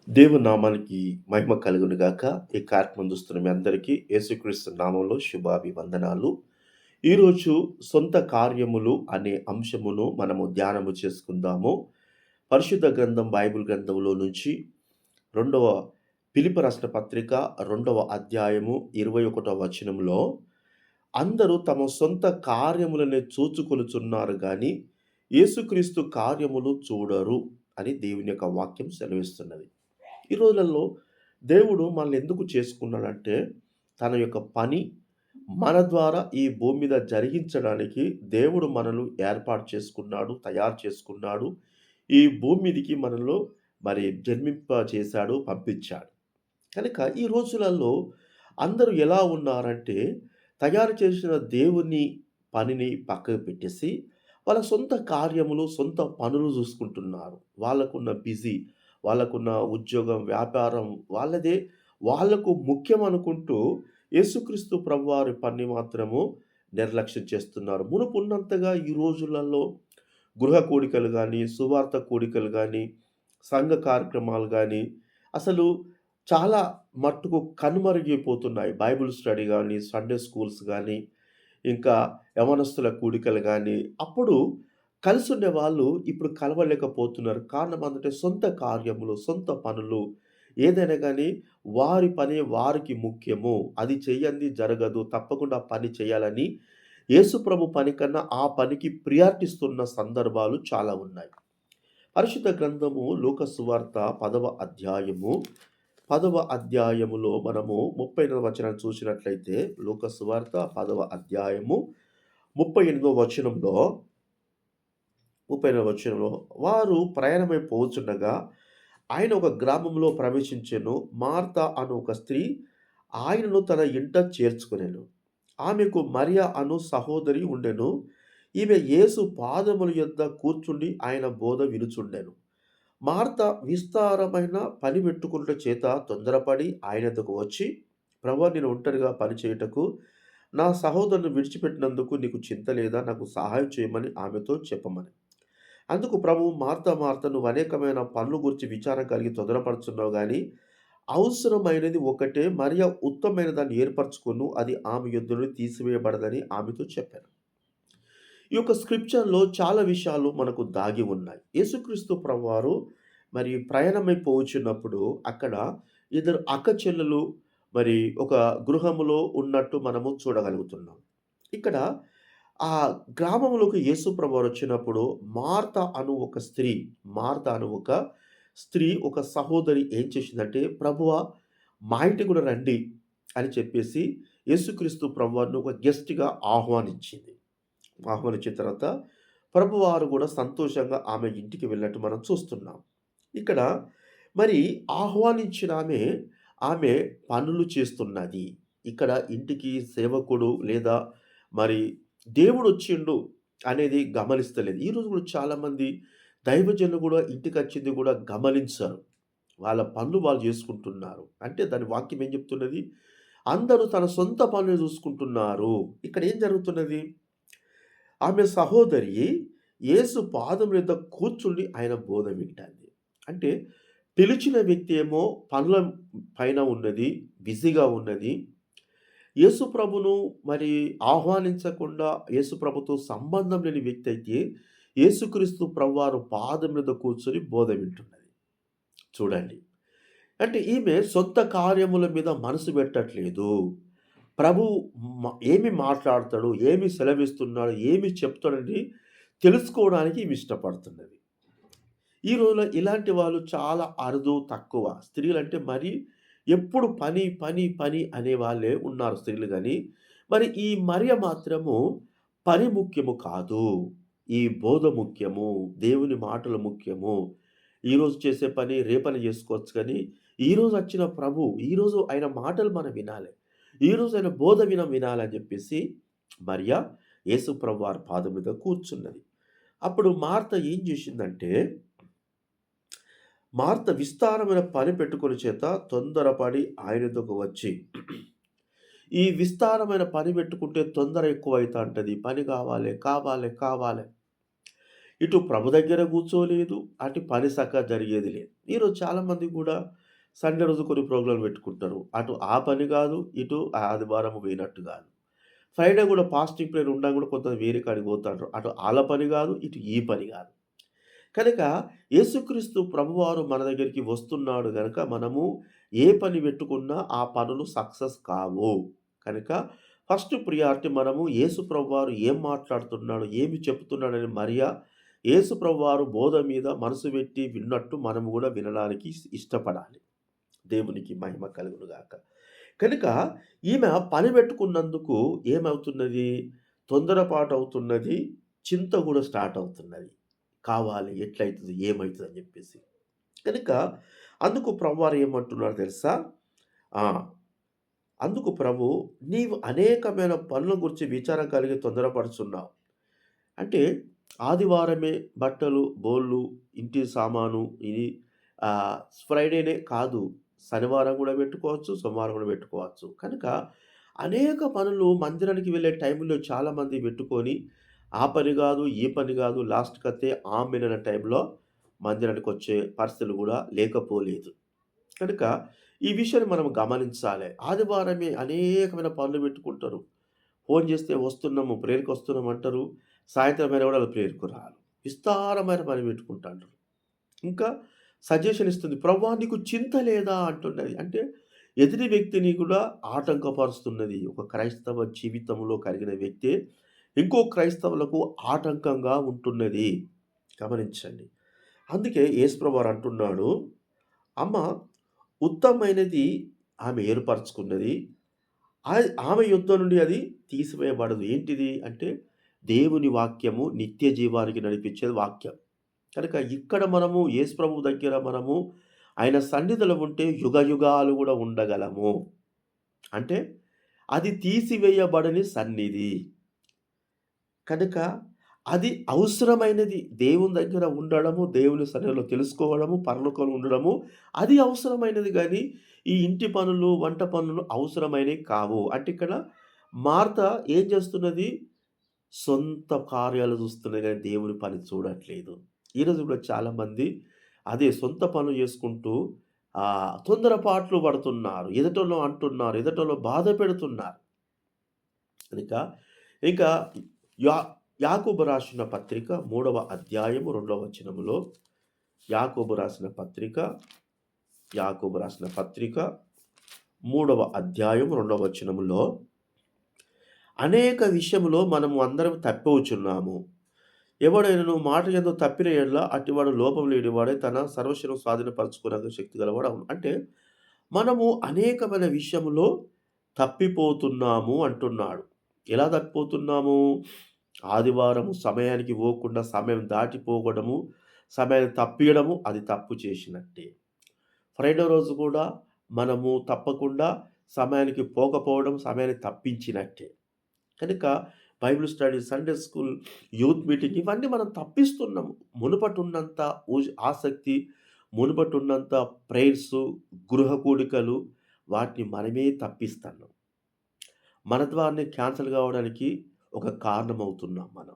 దేవుని నామానికి మహిమ కలుగును గాక. ఈ కార్యక్రమం చూస్తున్న మీ అందరికీ యేసుక్రీస్తు నామంలో శుభాభివందనాలు. ఈరోజు సొంత కార్యములు అనే అంశమును మనము ధ్యానము చేసుకుందాము. పరిశుద్ధ గ్రంథం బైబిల్ గ్రంథంలో నుంచి రెండవ ఫిలిప్పి రాసిన పత్రిక 2వ అధ్యాయము 21వ వచనంలో అందరూ తమ సొంత కార్యములనే చూచుకొనుచున్నారు గాని యేసుక్రీస్తు కార్యములు చూడరు అని దేవుని యొక్క వాక్యం సెలవిస్తున్నది. ఈ రోజులలో దేవుడు మనల్ని ఎందుకు చేసుకున్నాడంటే, తన యొక్క పని మన ద్వారా ఈ భూమి మీద జరిగించడానికి దేవుడు మనల్ని ఏర్పాటు చేసుకున్నాడు, తయారు చేసుకున్నాడు. ఈ భూమి మీదికి మనలో జన్మింప చేశాడు, పంపించాడు. కనుక ఈ రోజులలో అందరూ ఎలా ఉన్నారంటే, తయారు చేసిన దేవుని పనిని పక్కకు పెట్టేసి, వాళ్ళ సొంత కార్యములు, సొంత పనులు చూసుకుంటున్నారు. వాళ్ళకున్న బిజీ, వాళ్ళకున్న ఉద్యోగం, వ్యాపారం వాళ్ళదే వాళ్ళకు ముఖ్యం అనుకుంటూ యేసుక్రీస్తు ప్రభువారి పని మాత్రము నిర్లక్ష్యం చేస్తున్నారు. మునుపున్నంతగా ఈ రోజులలో గృహ కూడికలు గానీ, సువార్త కూడికలు గానీ, సంఘ కార్యక్రమాలు గానీ, అసలు చాలా మట్టుకు కనుమరుగైపోతున్నాయి. బైబిల్ స్టడీ గానీ, సండే స్కూల్స్ గానీ, ఇంకా యవ్వనస్తుల కూడికలు గానీ, అప్పుడు కలిసుండే వాళ్ళు ఇప్పుడు కలవలేకపోతున్నారు. కారణం ఏందంటే సొంత కార్యములు, సొంత పనులు ఏదైనా గానీ వారి పని వారికి ముఖ్యము. అది చెయ్యంది జరగదు. తప్పకుండా ఆ పని చేయాలని యేసుప్రభు పని కన్నా ఆ పనికి ప్రియారిటీ ఇస్తున్న సందర్భాలు చాలా ఉన్నాయి. పరిశుద్ధ గ్రంథము లూకా సువార్త 10వ అధ్యాయము 10వ అధ్యాయములో మనము 38వ వచనాన్ని చూసినట్లయితే లూకా సువార్త 10వ అధ్యాయము 38వ వచనంలో 38వ వచనంలో వారు ప్రయాణమై పోవుచుండగా ఆయన ఒక గ్రామంలో ప్రవేశించెను. మార్త అను ఒక స్త్రీ ఆయనను తన ఇంట చేర్చుకొనెను. ఆమెకు మరియ అను సహోదరి ఉండెను. ఈమె యేసు పాదముల యొద్ద కూర్చుండి ఆయన బోధ వినుచుండెను. మార్త విస్తారమైన పని పెట్టుకొనుట చేత తొందరపడి ఆయన యొద్దకు వచ్చి, ప్రభువా, నేను ఒంటరిగా పని చేయుటకు నా సహోదరుని విడిచిపెట్టినందుకు నీకు చింత లేదా? నాకు సహాయం చేయమని ఆమెతో చెప్పమని. అందుకు ప్రభువు, మార్త మార్త, నువ్వు అనేకమైన పనుల గురించి విచారం కలిగి తొందరపడుచున్నావు గాని అవసరమైనది ఒకటే, మరియ ఉత్తమమైన దాన్ని ఏర్పరచుకొను, అది ఆమె యొద్ద నుండి తీసివేయబడదని ఆమెతో చెప్పాను. ఈ యొక్క స్క్రిప్చర్‌లో చాలా విషయాలు మనకు దాగి ఉన్నాయి. యేసుక్రీస్తు ప్రభువారు ప్రయాణమై పోవుచున్నప్పుడు అక్కడ ఇద్దరు అక్క చెల్లెలు ఒక గృహములో ఉన్నట్టు మనము చూడగలుగుతున్నాం. ఇక్కడ ఆ గ్రామంలోకి యేసు ప్రభువారు వచ్చినప్పుడు మార్త అను ఒక స్త్రీ, ఒక సహోదరి ఏం చేసిందంటే, ప్రభువా, మా ఇంటికి కూడా రండి అని చెప్పేసి యేసుక్రీస్తు ప్రభువారిని ఒక గెస్ట్‌గా ఆహ్వానించింది. ఆహ్వానించిన తర్వాత ప్రభువారు కూడా సంతోషంగా ఆమె ఇంటికి వెళ్ళినట్టు మనం చూస్తున్నాం. ఇక్కడ మరి ఆహ్వానించిన ఆమె పనులు చేస్తున్నది. ఇక్కడ ఇంటికి సేవకుడు లేదా మరి దేవుడొచ్చిండు అనేది గమనిస్తలేదు. ఈరోజు కూడా చాలామంది దైవజనులు కూడా ఇంటికొచ్చింది కూడా గమనించరు. వాళ్ళ పనులు వాళ్ళు చేసుకుంటున్నారు. అంటే దాని వాక్యం ఏం చెప్తున్నది? అందరూ తన సొంత పనులు చూసుకుంటున్నారు. ఇక్కడ ఏం జరుగుతున్నది? ఆమె సహోదరి యేసు పాదముల యొద్ద కూర్చుండి ఆయన బోధ వింటాంది. అంటే పిలిచిన వ్యక్తి ఏమో పనుల పైన ఉన్నది, బిజీగా ఉన్నది. యేసు ప్రభును ఆహ్వానించకుండా యేసు ప్రభుతో సంబంధం లేని వ్యక్తి అయితే యేసుక్రీస్తు ప్రభువారు పాదం మీద కూర్చొని బోధ వింటున్నది. చూడండి. అంటే ఈమె సొంత కార్యముల మీద మనసు పెట్టట్లేదు. ప్రభు ఏమి మాట్లాడతాడు, ఏమి సెలవిస్తున్నాడు, ఏమి చెప్తాడని తెలుసుకోవడానికి ఈమె ఇష్టపడుతున్నది. ఈ రోజుల్లో ఇలాంటి వాళ్ళు చాలా అరుదు, తక్కువ. స్త్రీలంటే ఎప్పుడు పని, పని, పని అనే వాళ్ళే ఉన్నారు స్త్రీలు గాని, ఈ మరియ మాత్రము పని ముఖ్యము కాదు. ఈ బోధ ముఖ్యము. దేవుని మాటలు ముఖ్యము. ఈరోజు చేసే పని రేపని చేసుకోవచ్చు కానీ, ఈరోజు వచ్చిన ప్రభు, ఈరోజు ఆయన మాటలు మనం వినాలి. ఈరోజు ఆయన బోధ వినాలని చెప్పేసి మరియ యేసు ప్రభువారి పాదం మీద కూర్చున్నది. అప్పుడు మార్త ఏం చేసిందంటే, మార్త విస్తారమైన పని పెట్టుకొని చేత తొందరపడి ఆయన యొద్దకు వచ్చి, ఈ విస్తారమైన పని పెట్టుకుంటే తొందర ఎక్కువైతా ఉంటది. పని కావాలి, కావాలి, కావాలి. ఇటు ప్రభు దగ్గర కూర్చోలేదు, అటు పని సక్కగా జరిగేది లేదు. ఈరోజు చాలామంది కూడా సండే రోజు కొన్ని ప్రోగ్రామ్‌లు పెట్టుకుంటారు. అటు ఆ పని కాదు, ఇటు ఆ ఆదివారం పోయినట్టు కాదు. ఫ్రైడే కూడా ఫాస్టింగ్ ప్రేయర్ ఉన్నా కూడా కొంత వేరే కాడికి పోతాండ్రు. అటు ఆళ్ళ పని కాదు, ఇటు ఈ పని కాదు. కనుక యేసుక్రీస్తు ప్రభువారు మన దగ్గరికి వస్తున్నాడు గనక మనము ఏ పని పెట్టుకున్నా ఆ పనులు సక్సెస్ కావు. కనుక ఫస్ట్ ప్రియారిటీ మనము యేసు ప్రభువారు ఏం మాట్లాడుతున్నాడు, ఏమి చెప్తున్నాడని యేసు ప్రభువారు బోధ మీద మనసు పెట్టి విన్నట్టు మనము కూడా వినడానికి ఇష్టపడాలి. దేవునికి మహిమ కలుగును గాక. కనుక ఈమె పని పెట్టుకున్నందుకు ఏమవుతున్నది? తొందరపాటవుతున్నది. చింత గూడా స్టార్ట్ అవుతున్నది. కావాలి, ఎట్లయితది? ఏమైతదని జెప్పేసి. కనుక అందుకు ప్రభువారు ఏమంటున్నారో తెలుసా? ఆ! అందుకు ప్రభు, "నీవు అనేకమైన పనుల గురించి విచారం కలిగి తొందరపడుచున్నావు." అంటే ఆదివారమే బట్టలు, బోళ్ళు, ఇంటి సామాను ఇది ఆహ్, ఫ్రైడేనే కాదు. శనివారం గూడా పెట్టుకోవచ్చు, సోమవారం గూడా పెట్టుకోవచ్చు. కనుక అనేక పనులు మందిరానికి వెళ్ళే టైంలో చాలామంది పెట్టుకొని, ఆ పని గాదు, ఈ పని గాదు లాస్ట్‌కతే ఆమెన్ అనే టైంలో మందిరానికొచ్చే పరిస్థితులు గూడా లేకపోలేదు. కనుక ఈ విషయాన్ని మనం గమనించాలి. ఆదివారమే అనేకమైన పనులు పెట్టుకుంటారు. ఫోను చేస్తే వస్తున్నాము, ప్రేయర్‌కొస్తున్నాం అంటారు. సాయంత్రం అయినా కూడా ఆళ్ళు ప్రేయర్‌కు రారు. విస్తారమైన పని పెట్టుకుంటాండ్రు. ఇంకా సజెషన్ ఇస్తుంది. "ప్రభువా నీకు చింత లేదా?" అంటున్నది. అంటే ఎదుటి వ్యక్తిని కూడా ఆటంకపరుస్తున్నది. ఒక క్రైస్తవ జీవితంలో కలిగిన వ్యక్తే ఇంకో క్రైస్తవులకు ఆటంకంగా ఉంటున్నది. గమనించండి. అందుకే యేసుప్రభువారు అంటున్నాడు, "అమ్మ ఉత్తమమైనది ఆమె ఏర్పరచుకున్నది. ఆమె యుద్ధ నుండి అది తీసివేయబడదు." ఏంటిది అంటే దేవుని వాక్యము నిత్య జీవానికి నడిపించేది వాక్యం. కనుక ఇక్కడ మనము యేసు ప్రభువు దగ్గర మనము ఆయన సన్నిధిలో ఉంటే యుగయుగాలు గూడా ఉండగలము. అంటే అది తీసివేయబడని సన్నిధి. కనుక అది అవసరమైనది. దేవుని దగ్గర ఉండడము, దేవుని సన్నిధిలో తెలుసుకోవడము, పరలోకంలో ఉండడము అది అవసరమైనది గానీ, ఈ ఇంటి పనులు, వంట పనులు అవసరమైనవి కావు. అంటే ఇక్కడ మార్త ఏం చేస్తున్నది? సొంత కార్యాలు చూస్తున్నది గానీ దేవుని పని చూడట్లేదు. ఈరోజు కూడా చాలామంది అదే సొంత పనులు చేసుకుంటూ తొందరపాట్లు పడుతున్నారు. ఎదుటోళ్ళు అంటున్నారు. ఎదుటోళ్ళు బాధ పెడుతున్నారు. కనుక ఇంకా యా యాకోబు రాసిన పత్రిక 3వ అధ్యాయము 2వ వచనములో యాకోబు రాసిన పత్రిక, యాకోబు రాసిన పత్రిక 3వ అధ్యాయం 2వ వచనములో అనేక విషయములో మనము అందరం తప్పిపోచున్నాము. ఎవడైనను మాట యందు తప్పిన యెడల అట్టివాడు లోపం లేనివాడై తన సర్వస్వము స్వాధీనపరచుకొనగ శక్తి గలవాడు అవును. అంటే మనము అనేకమైన విషయములో తప్పిపోతున్నాము అంటున్నాడు. ఎలా తప్పిపోతున్నాము? ఆదివారము సమయానికి పోకుండా సమయం దాటిపోవడము, సమయాన్ని తప్పియడము అది తప్పు చేసినట్టే. ఫ్రైడే రోజు కూడా మనము తప్పకుండా సమయానికి పోకపోవడం సమయాన్ని తప్పించినట్టే. కనుక Bible study, Sunday school, youth meeting ఇవన్నీ మనం తప్పిస్తున్నాము. మునుపటున్నంత ఆసక్తి, మునుపటున్నంత ప్రేయర్సు, గృహ కూడికలు వాటిని మనమే తప్పిస్తున్నాం. మన ద్వారానే క్యాన్సెల్ కావడానికి ఒక కారణమవుతున్నాం మనం.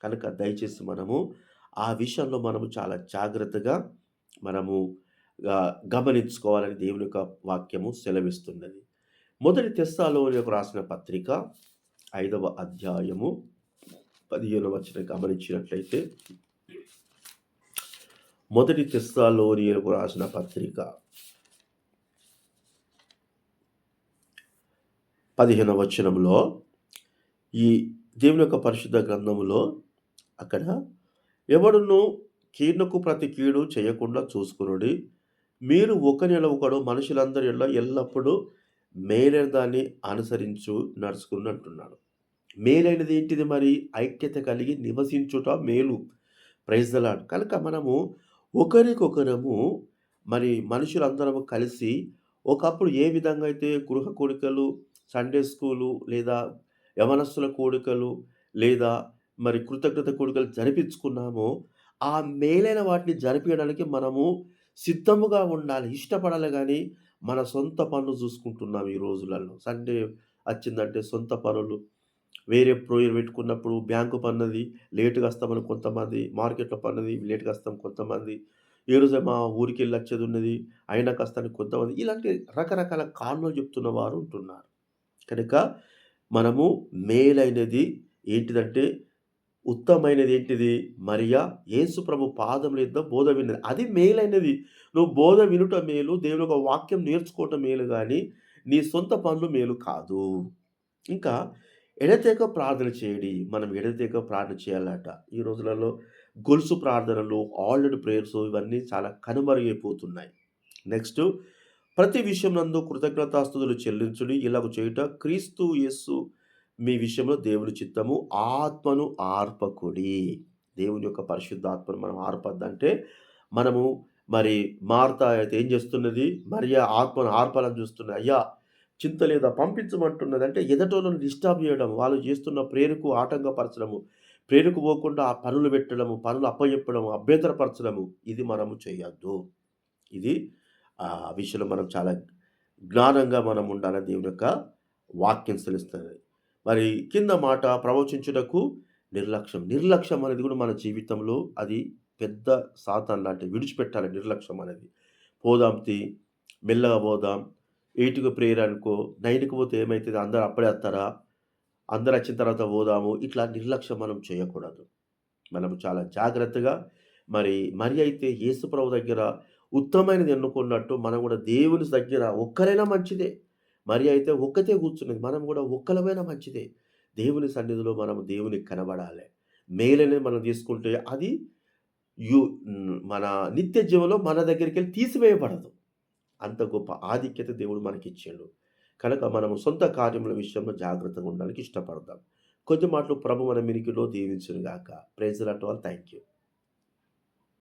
కనుక దయచేసి మనము ఆ విషయంలో మనము చాలా జాగ్రత్తగా మనము గమనించుకోవాలని దేవుని యొక్క వాక్యము సెలవిస్తున్నది. మొదటి తెస్సలోనియకు రాసిన పత్రిక 5వ అధ్యాయము 15వ వచనం గమనించినట్లయితే, మొదటి తెస్సలోనియకు రాసిన పత్రిక 15వ వచనంలో ఈ దేవుని యొక్క పరిశుద్ధ గ్రంథములో అక్కడ ఎవడును కీడునకు ప్రతి కీడు చేయకుండా చూసుకొనుడి. మీరు ఒకరిని ఒకడు మనుషులందరి ఎడల ఎల్లప్పుడూ మేలైన దాన్ని అనుసరించు నడుచుకుని అంటున్నాడు. మేలైనది ఏంటిది మరి? ఐక్యత కలిగి నివసించుట మేలు. Praise the lord. కనుక మనము ఒకరికొకరము మరి మనుషులందరము కలిసి ఒకప్పుడు ఏ విధంగా అయితే గృహ కూడికలు, సండే స్కూలు లేదా యవనస్తుల కూడికలు లేదా మరి కృతజ్ఞత కూడికలు జరిపించుకున్నామో, ఆ మేలైన వాటిని జరిపియడానికి మనము సిద్ధముగా ఉండాలి. ఇష్టపడాలి గానీ, మన సొంత పనులు జూసుకుంటున్నాం ఈ రోజులలో. సండే అచ్చిందంటే సొంత పనులు. వేరే ప్రోయర్ పెట్టుకున్నప్పుడు బ్యాంకు పన్నది లేట్‌గా వస్తామని కొంతమంది, మార్కెట్‌లో పన్నది లేట్‌గా వస్తాం కొంతమంది. ఏ రోజే మా ఊరికెళ్ళొచ్చేదున్నది అయినా కస్తాని కొంతమంది. ఇలాంటి రకరకాల కారణాలు చెప్తున్న వారు ఉంటున్నారు. కనుక మనము మేలైనది ఏంటిదంటే ఉత్తమమైనది ఏంటిది? మరియా యేసుప్రభు పాదముల యొద్ద బోధ విన్నది. అది మేలైనది. నువ్వు బోధ వినుట మేలు, దేవుని యొక్క వాక్యం నేర్చుకోవటం మేలు గాని, నీ సొంత పనులు మేలు కాదు. ఇంకా ఎడతెగక ప్రార్థన చేయడి. మనం ఎడతెగక ప్రార్థన చేయాలట. ఈ రోజులలో గొలుసు ప్రార్థనలు, ఆల్రెడీ ప్రేయర్స్ ఇవన్నీ చాలా కనుమరుగైపోతున్నాయి. నెక్స్టు ప్రతి విషయమునందు కృతజ్ఞతాస్తుతులు చెల్లించుడి. ఇలాగ చేయుట క్రీస్తు యేసు మీ విషయంలో దేవుని చిత్తము. ఆత్మను ఆర్పకుడి. దేవుని యొక్క పరిశుద్ధాత్మను మనం ఆర్పద్దంటే, మనము మరి మార్త అయితే ఏం చేస్తున్నది? మరియ ఆత్మను ఆర్పాలని చూస్తున్నది. అయ్యా! చింత లేదా పంపించమంటున్నది. అంటే ఎదుటోళ్ళని డిస్టర్బ్ చేయడం, వాళ్ళు చేస్తున్న ప్రేయర్‌కు ఆటంకపరచడము, ప్రేయర్‌కు పోకుండా ఆ పనులు పెట్టడము, పనులు అప్పజెప్పడము, అభ్యంతరపరచడము ఇది మనము చేయొద్దు. ఇది విషయంలో మనం చాలా జ్ఞానంగా మనం ఉండాలని దేవుని యొక్క వాక్యం సెలుస్తది. మరి కింద మాట ప్రవచించుటకు నిర్లక్ష్యం. నిర్లక్ష్యం అనేది కూడా మన జీవితంలో అది పెద్ద సాతాను లాంటిది. విడిచిపెట్టాలి నిర్లక్ష్యం అనేది. పోదాం మెల్లగా పోదాం. 8కి ప్రేయర్ అనుకో, 9కి పోతే ఏమైతది? అందరూ అప్పుడే వత్తారా? అందరొచ్చిన తర్వాత పోదాము. ఇట్లా నిర్లక్ష్యం మనం చేయకూడదు. మనం చాలా జాగ్రత్తగా మరి అయితే యేసుప్రభు దగ్గర ఉత్తమమైనది ఎన్నుకున్నట్టు మనం కూడా దేవుని దగ్గర ఒక్కరైనా మంచిదే. మరి అయితే ఒక్కతే కూర్చున్నది. మనం కూడా ఒక్కలమైనా మంచిదే. దేవుని సన్నిధిలో మనం దేవునికి కనబడాలి. మేలనేది మనం తీసుకుంటే అది మన నిత్య జీవంలో మన దగ్గరికెళ్ళి తీసివేయబడదు. అంత గొప్ప ఆధిక్యత దేవుడు మనకిచ్చిండు. కనుక మనము సొంత కార్యముల విషయంలో జాగ్రత్తగా ఉండడానికి ఇష్టపడదాం. కొద్ది మాటలు ప్రభు మన వినికిడిలో దీవించును గాక. Praise the lord. Thank you.